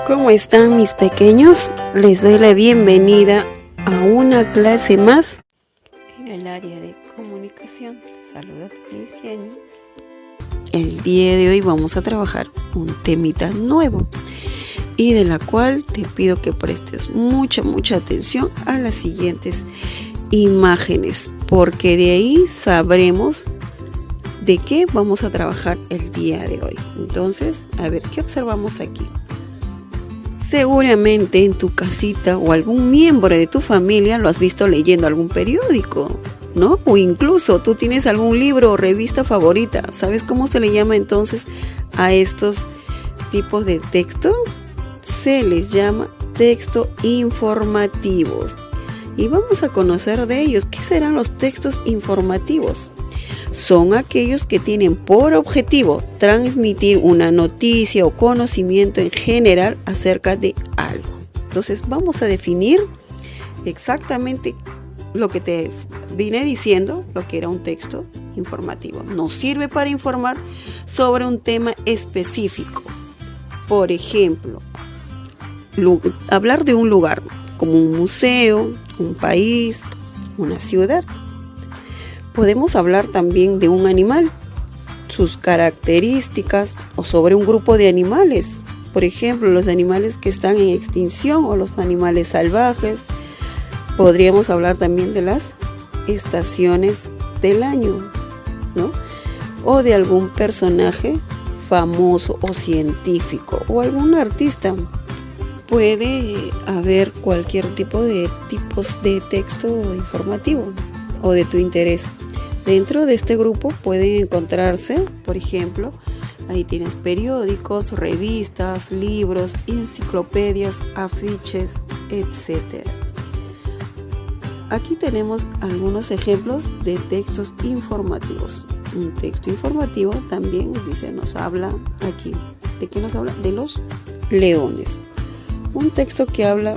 ¿Cómo están mis pequeños? Les doy la bienvenida a una clase más en el área de comunicación. Te saluda tu Miss Jenny. El día de hoy vamos a trabajar un temita nuevo y de la cual te pido que prestes mucha atención a las siguientes imágenes, porque de ahí sabremos de qué vamos a trabajar el día de hoy. Entonces, a ver, ¿qué observamos aquí? Seguramente en tu casita o algún miembro de tu familia lo has visto leyendo algún periódico, ¿no? O incluso tú tienes algún libro o revista favorita. ¿Sabes cómo se le llama entonces a estos tipos de texto? Se les llama texto informativos. Y vamos a conocer de ellos. ¿Qué serán los textos informativos? Son aquellos que tienen por objetivo transmitir una noticia o conocimiento en general acerca de algo. Entonces vamos a definir exactamente lo que te vine diciendo, lo que era un texto informativo. Nos sirve para informar sobre un tema específico. Por ejemplo, hablar de un lugar como un museo, un país, una ciudad. Podemos hablar también de un animal, sus características o sobre un grupo de animales. Por ejemplo, los animales que están en extinción o los animales salvajes. Podríamos hablar también de las estaciones del año, ¿no? O de algún personaje famoso o científico o algún artista. Puede haber cualquier tipo de tipos de texto informativo o de tu interés. Dentro de este grupo pueden encontrarse, por ejemplo, ahí tienes periódicos, revistas, libros, enciclopedias, afiches, etc. Aquí tenemos algunos ejemplos de textos informativos. Un texto informativo también nos habla aquí. ¿De qué nos habla? De los leones. Un texto que habla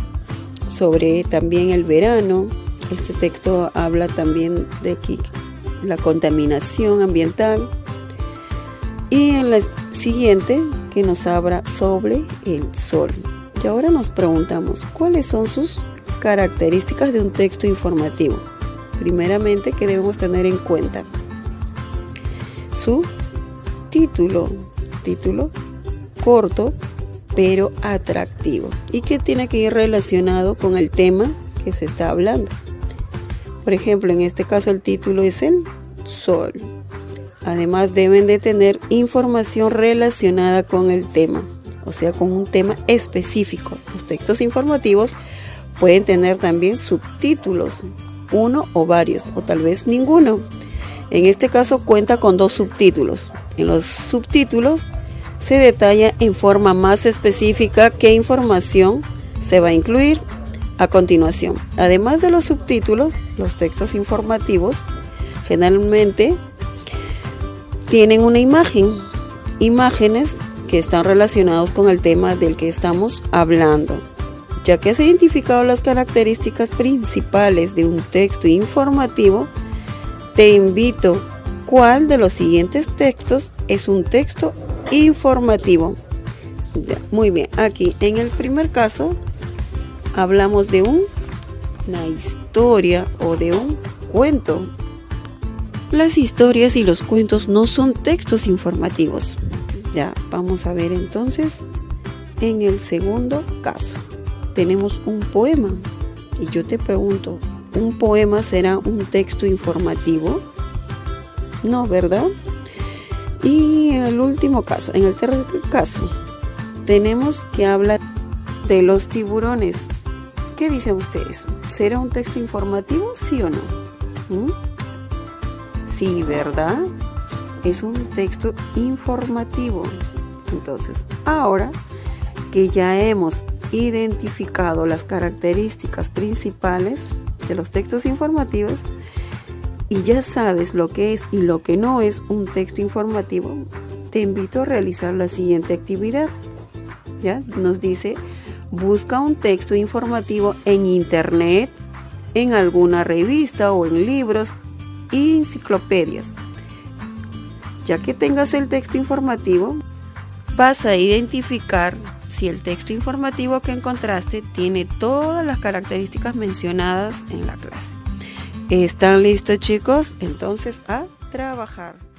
sobre también el verano. Este texto habla también de aquí, la contaminación ambiental. Y en la siguiente que nos habla sobre el sol. Y ahora nos preguntamos, ¿cuáles son sus características de un texto informativo? Primeramente, ¿qué debemos tener en cuenta? Su título corto pero atractivo y que tiene que ir relacionado con el tema que se está hablando. Por ejemplo, en este caso el título es el sol. Además deben de tener información relacionada con el tema, o sea, con un tema específico. Los textos informativos pueden tener también subtítulos, uno o varios, o tal vez ninguno. En este caso cuenta con 2 subtítulos. En los subtítulos se detalla en forma más específica qué información se va a incluir a continuación. Además de los subtítulos, los textos informativos generalmente tienen una imágenes que están relacionados con el tema del que estamos hablando. Ya que has identificado las características principales de un texto informativo, te invito, ¿cuál de los siguientes textos es un texto informativo? Muy bien, aquí en el primer caso hablamos de una historia o de un cuento. Las historias y los cuentos no son textos informativos. Ya, vamos a ver entonces en el segundo caso. Tenemos un poema y yo te pregunto, ¿un poema será un texto informativo? No, ¿verdad? Y en el último caso, en el tercer caso, tenemos que habla de los tiburones. ¿Qué dicen ustedes? ¿Será un texto informativo, sí o no? Sí, ¿verdad? Es un texto informativo. Entonces, ahora que ya hemos identificado las características principales de los textos informativos y ya sabes lo que es y lo que no es un texto informativo, te invito a realizar la siguiente actividad. ¿Ya? Nos dice, busca un texto informativo en internet, en alguna revista o en libros y enciclopedias. Ya que tengas el texto informativo, vas a identificar si el texto informativo que encontraste tiene todas las características mencionadas en la clase. ¿Están listos, chicos? Entonces, a trabajar.